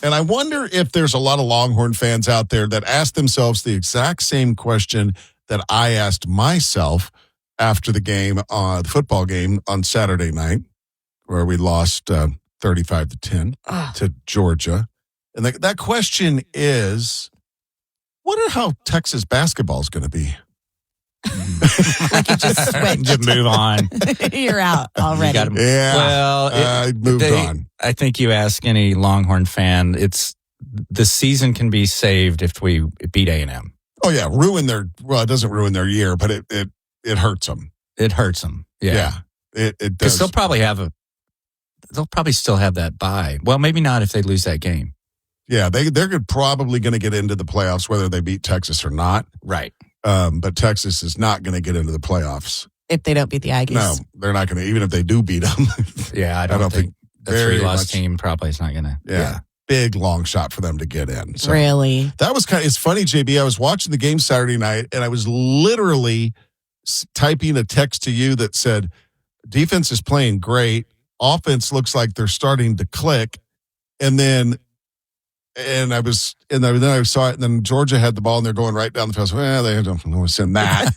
And I wonder if there's a lot of Longhorn fans out there that ask themselves the exact same question that I asked myself after the game, the football game on Saturday night, where we lost 35-10 to Georgia. And that question is, wonder how Texas basketball is going to be. Like you just switched. You move on. You're out already. I moved on. I think you ask any Longhorn fan, the season can be saved if we beat A&M. Oh yeah, it doesn't ruin their year, but it hurts them. It hurts them. Yeah. It does. Because they'll probably still have that bye. Well, maybe not if they lose that game. Yeah, they're probably going to get into the playoffs whether they beat Texas or not. Right. But Texas is not going to get into the playoffs. If they don't beat the Aggies. No, they're not going to, even if they do beat them. Yeah, I don't think the 3-loss team probably is not going to. Yeah. Big, long shot for them to get in. So really? That was it's funny, JB. I was watching the game Saturday night, and I was literally typing a text to you that said, defense is playing great. Offense looks like they're starting to click. And then I saw it, and then Georgia had the ball, and they're going right down the field. Well, they don't want to send that.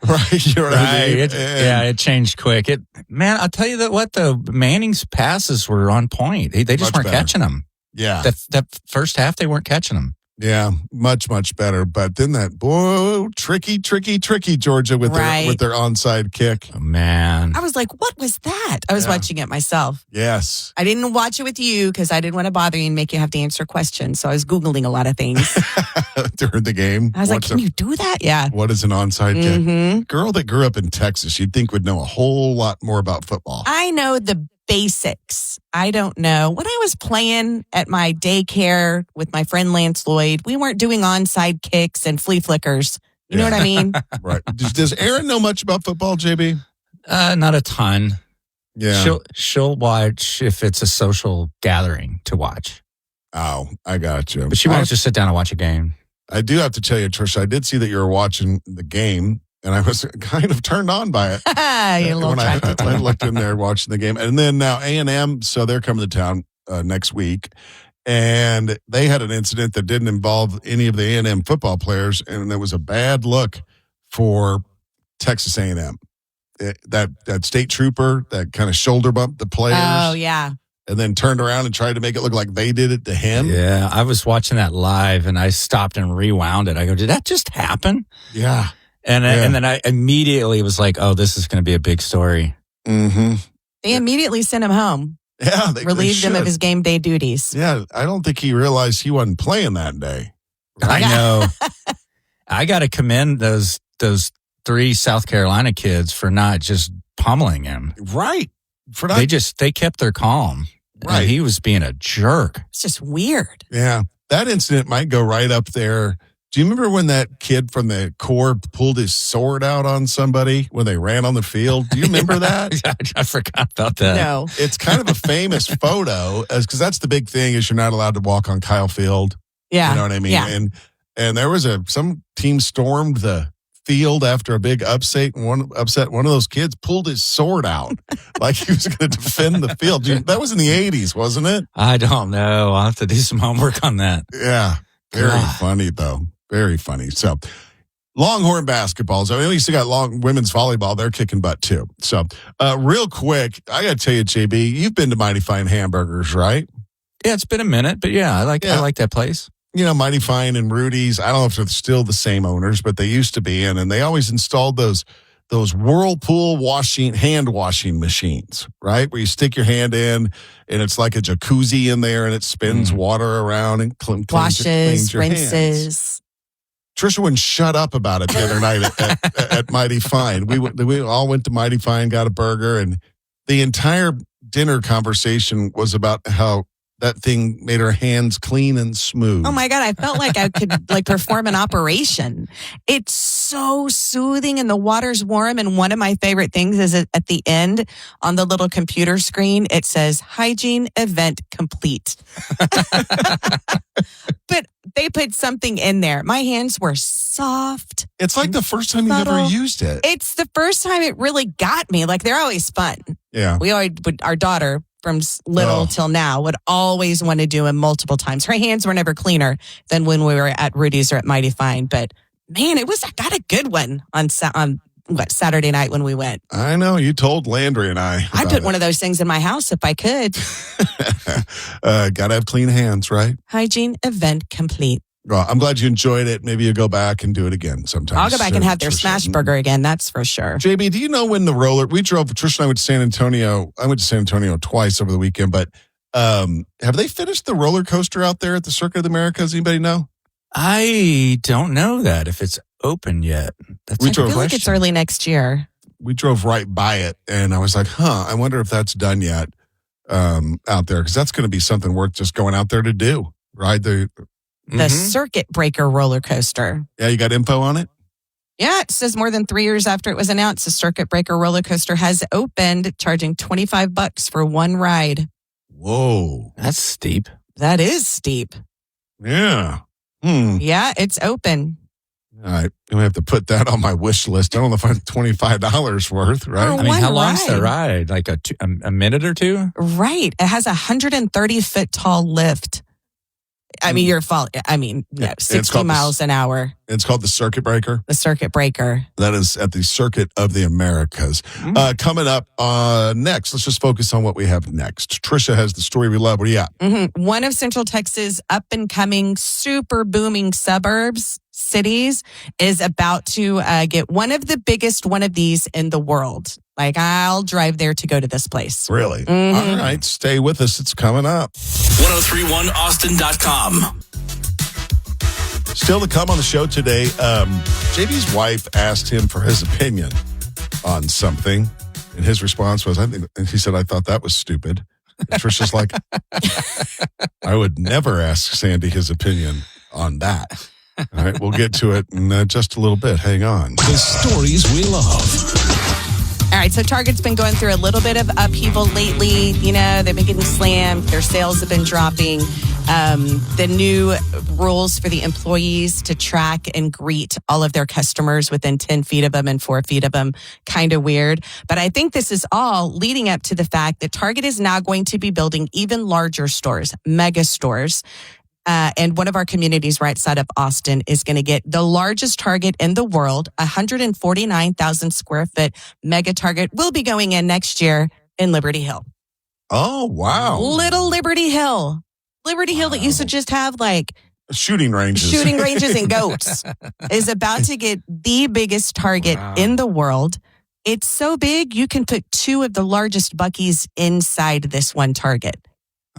Right? You know what I mean? It changed quick. Man, I'll tell you the Manning's passes were on point. They just weren't catching them. Yeah. That first half, they weren't catching them. Yeah, much, much better. But then tricky Georgia with their onside kick. Oh, man. I was like, what was that? I was watching it myself. Yes. I didn't watch it with you because I didn't want to bother you and make you have to answer questions. So I was Googling a lot of things. During the game. I was like, can you do that? Yeah. What is an onside kick? Girl that grew up in Texas, you'd think would know a whole lot more about football. I know the basics. I don't know. When I was playing at my daycare with my friend Lance Lloyd, we weren't doing onside kicks and flea flickers. You know what I mean? Right. Does Aaron know much about football, JB? Not a ton. Yeah. She'll watch if it's a social gathering to watch. Oh, I got you. But she won't just sit down and watch a game. I do have to tell you, Tricia, I did see that you were watching the game, and I was kind of turned on by it. You're a little attracted to I looked in there watching the game. And then now A&M, so they're coming to town next week. And they had an incident that didn't involve any of the A&M football players, and it was a bad look for Texas A&M. That state trooper that kind of shoulder bumped the players. Oh, yeah. And then turned around and tried to make it look like they did it to him. Yeah, I was watching that live, and I stopped and rewound it. I go, did that just happen? Yeah. And then I immediately was like, oh, this is going to be a big story. Mm-hmm. They immediately sent him home. Yeah. Relieved him of his game day duties. Yeah. I don't think he realized he wasn't playing that day. Right? I know. I got to commend those 3 South Carolina kids for not just pummeling him. Right. For not, they kept their calm. Right. And he was being a jerk. It's just weird. Yeah. That incident might go right up there. Do you remember when that kid from the Corps pulled his sword out on somebody when they ran on the field? Do you remember that? I forgot about that. No. It's kind of a famous photo because that's the big thing is you're not allowed to walk on Kyle Field. Yeah. You know what I mean? Yeah. And there was some team stormed the field after a big upset, and one of those kids pulled his sword out like he was going to defend the field. Dude, that was in the 80s, wasn't it? I don't know. I'll have to do some homework on that. Yeah. Very funny, though. Very funny. So, Longhorn basketballs. I mean, we still got women's volleyball. They're kicking butt, too. So, real quick, I got to tell you, JB, you've been to Mighty Fine Hamburgers, right? Yeah, it's been a minute, but I like that place. You know, Mighty Fine and Rudy's, I don't know if they're still the same owners, but they used to be. And they always installed those Whirlpool hand washing machines, right? Where you stick your hand in and it's like a jacuzzi in there and it spins water around and cleans your rinses. Hands. Tricia wouldn't shut up about it the other night at Mighty Fine. We all went to Mighty Fine, got a burger, and the entire dinner conversation was about how that thing made her hands clean and smooth. Oh my God, I felt like I could perform an operation. It's so soothing and the water's warm. And one of my favorite things is at the end on the little computer screen, it says hygiene event complete. But they put something in there. My hands were soft. It's like the first time you've ever used it. It's the first time it really got me. Like they're always fun. Yeah. Our daughter, from little till now would always want to do them multiple times. Her hands were never cleaner than when we were at Rudy's or at Mighty Fine. But man, I got a good one on Saturday night when we went. I know. You told Landry and I. I'd put one of those things in my house if I could. Gotta have clean hands, right? Hygiene event complete. Well, I'm glad you enjoyed it. Maybe you'll go back and do it again sometime. I'll go back and have their smash burger again. That's for sure. JB, do you know when Tricia and I went to San Antonio. I went to San Antonio twice over the weekend, but have they finished the roller coaster out there at the Circuit of the Americas? Anybody know? I don't know that if it's open yet. I feel like it's early next year. We drove right by it, and I was like, I wonder if that's done yet out there, because that's going to be something worth just going out there to do, right? The circuit breaker roller coaster. Yeah, you got info on it? Yeah, it says more than 3 years after it was announced, the circuit breaker roller coaster has opened, charging $25 for one ride. Whoa. That's steep. That is steep. Yeah. Yeah, it's open. All right. I'm going to have to put that on my wish list. I don't know if I'm $25 worth, right? Oh, I mean, how long's ride. the ride? Like a minute or two? Right. It has a 130-foot tall lift. I mean, 60 miles an hour. It's called the Circuit Breaker. The Circuit Breaker. That is at the Circuit of the Americas. Coming up next, let's just focus on what we have next. Tricia has the story we love. What do you got? One of Central Texas' up-and-coming, super booming cities is about to get one of the biggest one of these in the world. Like, I'll drive there to go to this place. Really? All right. Stay with us. It's coming up. 1031austin.com. Still to come on the show today, JB's wife asked him for his opinion on something. And his response was, he said, I thought that was stupid. And Tricia's like, I would never ask Sandy his opinion on that. All right. We'll get to it in just a little bit. Hang on. The stories we love. All right, so Target's been going through a little bit of upheaval lately. You know, they've been getting slammed. Their sales have been dropping. The new rules for the employees to track and greet all of their customers within 10 feet of them and 4 feet of them, kind of weird. But I think this is all leading up to the fact that Target is now going to be building even larger stores, mega stores. And one of our communities right side of Austin is going to get the largest Target in the world, 149,000 square foot mega Target will be going in next year in Liberty Hill. Oh, wow. Little Liberty Hill. Liberty Hill that used to just have like shooting ranges and goats is about to get the biggest Target in the world. It's so big, you can put two of the largest Buc-ee's inside this one Target.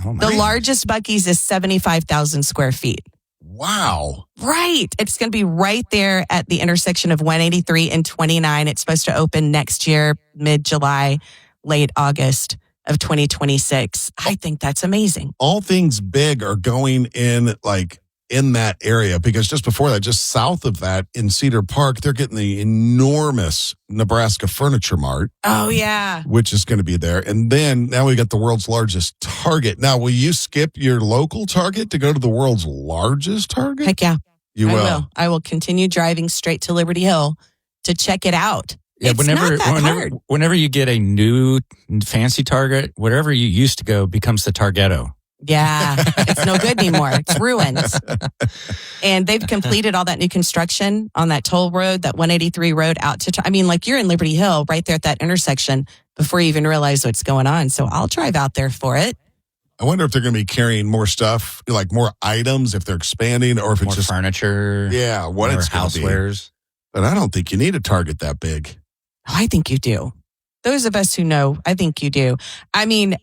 Oh, the largest Buc-ee's is 75,000 square feet. Wow. Right. It's going to be right there at the intersection of 183 and 29. It's supposed to open next year, mid-July, late August of 2026. I think that's amazing. All things big are going in that area, because just before that, just south of that in Cedar Park, they're getting the enormous Nebraska Furniture Mart. Oh, yeah. Which is going to be there. And then now we got the world's largest Target. Now, will you skip your local Target to go to the world's largest Target? Heck yeah. You will. I will continue driving straight to Liberty Hill to check it out. Yeah, it's not that hard. Whenever you get a new fancy Target, wherever you used to go becomes the Targetto. Yeah, it's no good anymore. It's ruined. And they've completed all that new construction on that toll road, that 183 road out to, you're in Liberty Hill right there at that intersection before you even realize what's going on. So I'll drive out there for it. I wonder if they're going to be carrying more stuff, like more items, if they're expanding, or if it's more just furniture. Yeah, what it's going to be. Housewares. But I don't think you need a Target that big. Oh, I think you do. Those of us who know, I think you do. You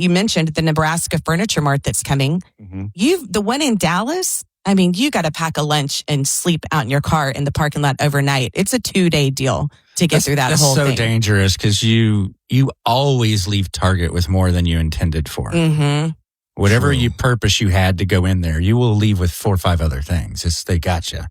mentioned the Nebraska Furniture Mart that's coming. Mm-hmm. The one in Dallas, you got to pack a lunch and sleep out in your car in the parking lot overnight. It's a 2-day deal to get through that whole thing. That's so dangerous, because you always leave Target with more than you intended for. Mm-hmm. Whatever purpose you had to go in there, you will leave with 4 or 5 other things. They got you.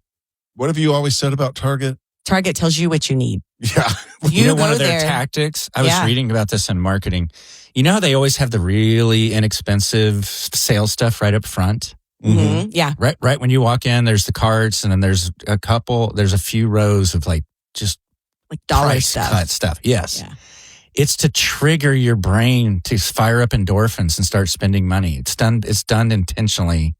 What have you always said about Target? Target tells you what you need. Yeah. You know, one of their tactics, I was reading about this in marketing. You know how they always have the really inexpensive sales stuff right up front? Mm-hmm. Yeah. Right when you walk in, there's the carts, and then there's a few rows of just dollar price stuff. cut stuff. Yes. Yeah. It's to trigger your brain to fire up endorphins and start spending money. It's done intentionally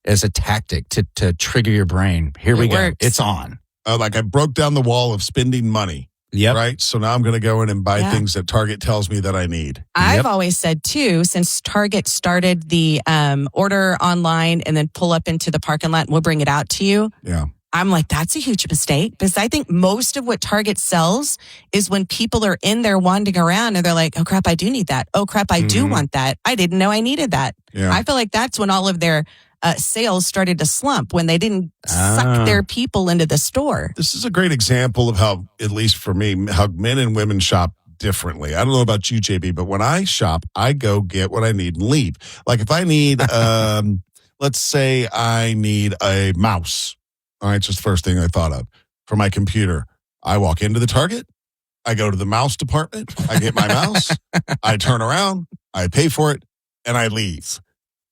as a tactic to trigger your brain. Here we go. It's on. Like I broke down the wall of spending money. Yep. Right. So now I'm going to go in and buy things that Target tells me that I need. I've always said too, since Target started the order online and then pull up into the parking lot and we'll bring it out to you. Yeah. I'm like, that's a huge mistake because I think most of what Target sells is when people are in there wandering around and they're like, oh crap, I do need that. Oh crap, I do want that. I didn't know I needed that. Yeah. I feel like that's when all of their sales started to slump, when they didn't suck their people into the store. This is a great example of how, at least for me, how men and women shop differently. I don't know about you, JB, but when I shop, I go get what I need and leave. Like if I need, let's say I need a mouse. All right, it's just the first thing I thought of for my computer. I walk into the Target. I go to the mouse department. I get my mouse. I turn around. I pay for it. And I leave.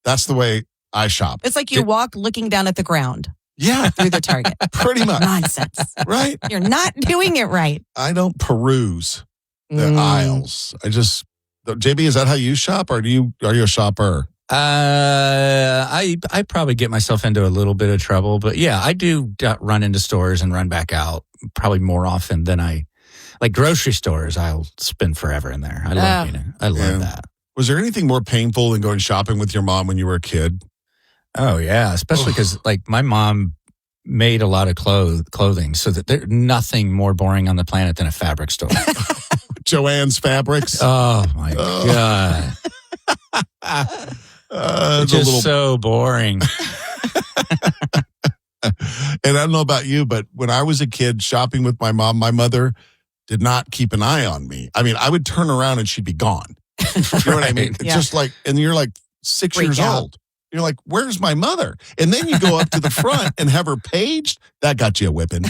That's the way I shop. It's like you walk looking down at the ground. Yeah. Through the Target. Pretty much. Nonsense. Right? You're not doing it right. I don't peruse the aisles. JB, is that how you shop, or are you a shopper? I probably get myself into a little bit of trouble, but yeah, I do run into stores and run back out probably more often than like grocery stores. I'll spend forever in there. I love that. Was there anything more painful than going shopping with your mom when you were a kid? Oh yeah, especially because like my mom made a lot of clothing, so that there's nothing more boring on the planet than a fabric store. Joann's Fabrics. Oh my God. Just so boring. And I don't know about you, but when I was a kid shopping with my mom, my mother did not keep an eye on me. I mean, I would turn around and she'd be gone. You know what I mean? It's just like, and you're like 6 years old. You're like, where's my mother? And then you go up to the front and have her paged. That got you a whipping.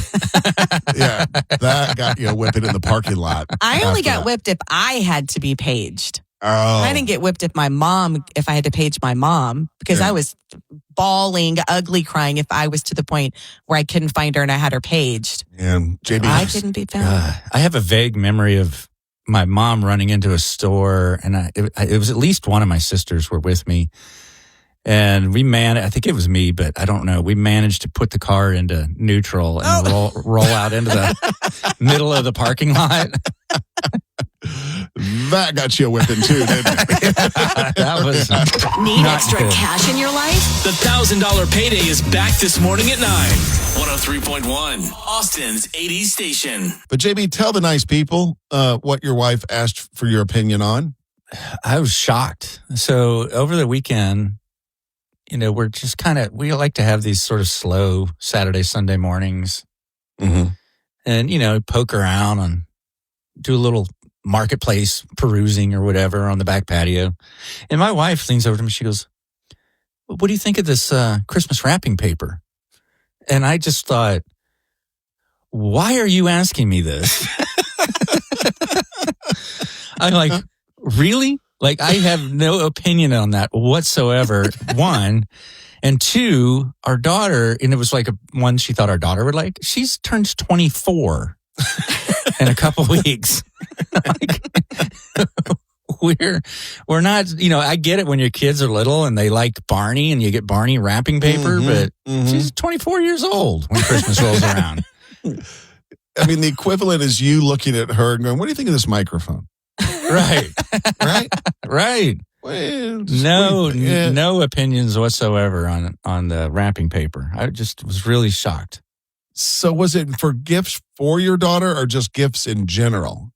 Yeah, that got you a whipping in the parking lot. I only got whipped if I had to be paged. Oh. I didn't get whipped if I had to page my mom, because I was bawling, ugly crying if I was to the point where I couldn't find her and I had her paged. And JB, I couldn't be found. I have a vague memory of my mom running into a store, and it was at least one of my sisters were with me. And I think it was me, but I don't know. We managed to put the car into neutral and roll out into the middle of the parking lot. That got you a whipping too, didn't it? That was Need extra cash in your life? The $1,000 payday is back this morning at 9. 103.1, Austin's 80s station. But JB, tell the nice people what your wife asked for your opinion on. I was shocked. So over the weekend, we're just we like to have these sort of slow Saturday, Sunday mornings. Mm-hmm. And, poke around and do a little marketplace perusing or whatever on the back patio. And my wife leans over to me. She goes, what do you think of this Christmas wrapping paper? And I just thought, why are you asking me this? I'm like, really? Like, I have no opinion on that whatsoever, one. And two, our daughter, and it was like one she thought our daughter would like, she's turned 24 in a couple weeks. We're not, I get it when your kids are little and they like Barney and you get Barney wrapping paper, but she's 24 years old when Christmas rolls around. I mean, the equivalent is you looking at her and going, what do you think of this microphone? Right. Right. Well, no opinions whatsoever on the wrapping paper. I just was really shocked. So was it for gifts for your daughter or just gifts in general?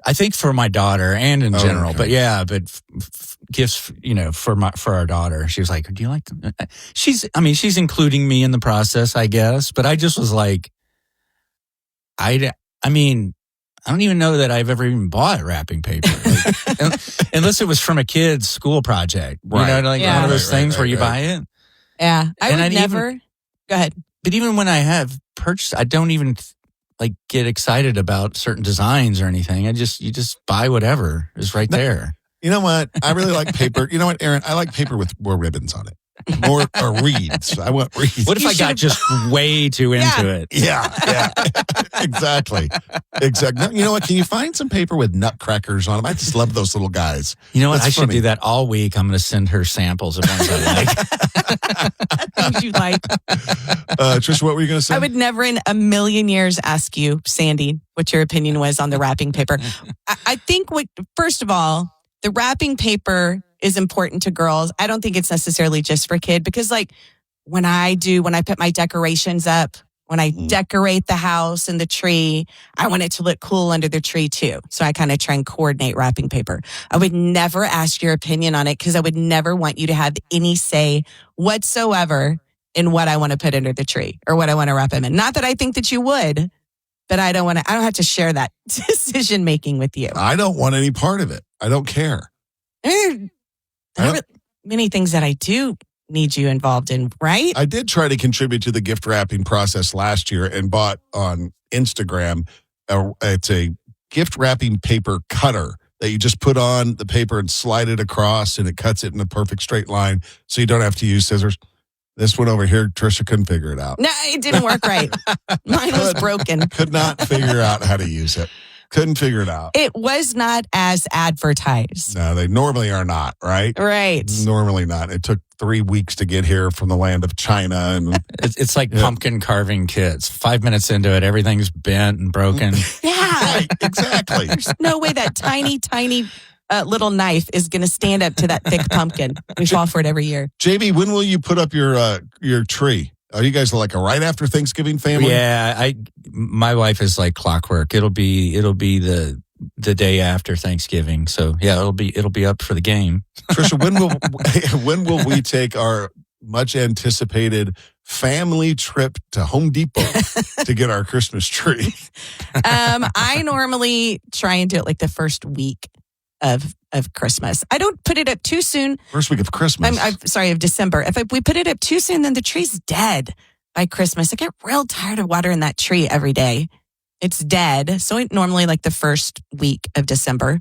I think for my daughter and in general, okay. but gifts, for our daughter. She was like, do you like them? She's including me in the process, I guess. But I just was like, I don't even know that I've ever even bought wrapping paper. Unless it was from a kid's school project. Right. One of those things where you buy it. Yeah. I would never. Go ahead. But even when I have purchased, I don't even get excited about certain designs or anything. You just buy whatever is right there. You know what? I really like paper. You know what, Aaron? I like paper with more ribbons on it. More reeds. I want reeds. What if I got just way too into it? Yeah. Exactly. No, you know what? Can you find some paper with nutcrackers on them? I just love those little guys. You know what? That's I should funny. do that all week. I'm going to send her samples of ones I like. Things you like. Tricia, what were you going to say? I would never in a million years ask you, Sandy, what your opinion was on the wrapping paper. I think first of all, the wrapping paper is important to girls. I don't think it's necessarily just for kid because like when I put my decorations up, when I decorate the house and the tree, I want it to look cool under the tree too. So I kind of try and coordinate wrapping paper. I would never ask your opinion on it because I would never want you to have any say whatsoever in what I want to put under the tree or what I want to wrap them in. Not that I think that you would, but I don't have to share that decision making with you. I don't want any part of it. I don't care. There are not many things that I do need you involved in, right? I did try to contribute to the gift wrapping process last year and bought on Instagram. It's a gift wrapping paper cutter that you just put on the paper and slide it across, and it cuts it in a perfect straight line, so you don't have to use scissors. This one over here, Tricia couldn't figure it out. No, it didn't work right. Mine was broken. Could not figure out how to use it. Couldn't figure it out. It was not as advertised. No, they normally are not, right? Right. Normally not. It took 3 weeks to get here from the land of China. And It's like pumpkin carving kits. 5 minutes into it, everything's bent and broken. Yeah. Right, exactly. There's no way that tiny little knife is going to stand up to that thick pumpkin. We fall for it every year. JB, when will you put up your tree? Are you guys like a right after Thanksgiving family? Yeah, my wife is like clockwork. It'll be the day after Thanksgiving. So yeah, it'll be up for the game. Tricia, when will we take our much anticipated family trip to Home Depot to get our Christmas tree? I normally try and do it like the first week of Christmas. I don't put it up too soon. First week of Christmas. I'm sorry, of December. If we put it up too soon, then the tree's dead by Christmas. I get real tired of watering that tree every day. It's dead. So normally like the first week of December.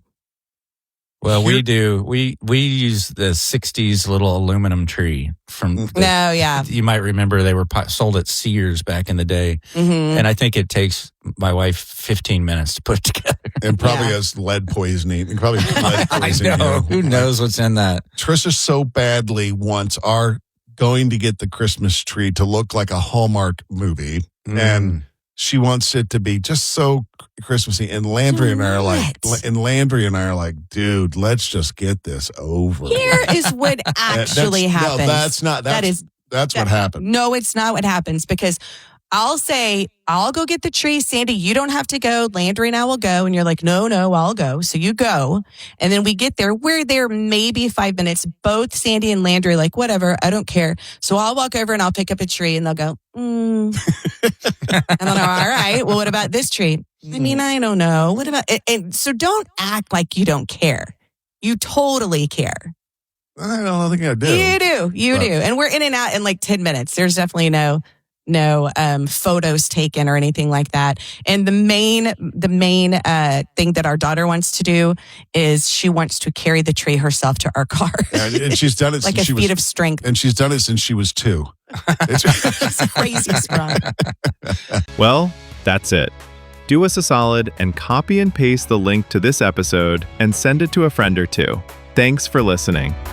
Well, we do. We use the 60s little aluminum tree from. Yeah. You might remember they were sold at Sears back in the day. Mm-hmm. And I think it takes my wife 15 minutes to put it together. And probably has lead poisoning. And probably lead poisoning. I know. Who knows what's in that? Tricia so badly wants our going to get the Christmas tree to look like a Hallmark movie. And she wants it to be just so Christmassy. And Landry and I are like, dude, let's just get this over. Here is what actually happens. No, that's what happened. No, it's not what happens because I'll say, I'll go get the tree. Sandy, you don't have to go. Landry and I will go. And you're like, no, I'll go. So you go. And then we get there. We're there maybe 5 minutes. Both Sandy and Landry are like, whatever, I don't care. So I'll walk over and I'll pick up a tree and they'll go, And I'll go, all right, well, what about this tree? I mean, I don't know. What about it? And so don't act like you don't care. You totally care. I don't think I do. You do. And we're in and out in like 10 minutes. There's definitely no photos taken or anything like that. And the main thing that our daughter wants to do is she wants to carry the tree herself to our car. And she's done it like since a feat of strength. And she's done it since she was 2. She's crazy strong. Well, that's it. Do us a solid and copy and paste the link to this episode and send it to a friend or two. Thanks for listening.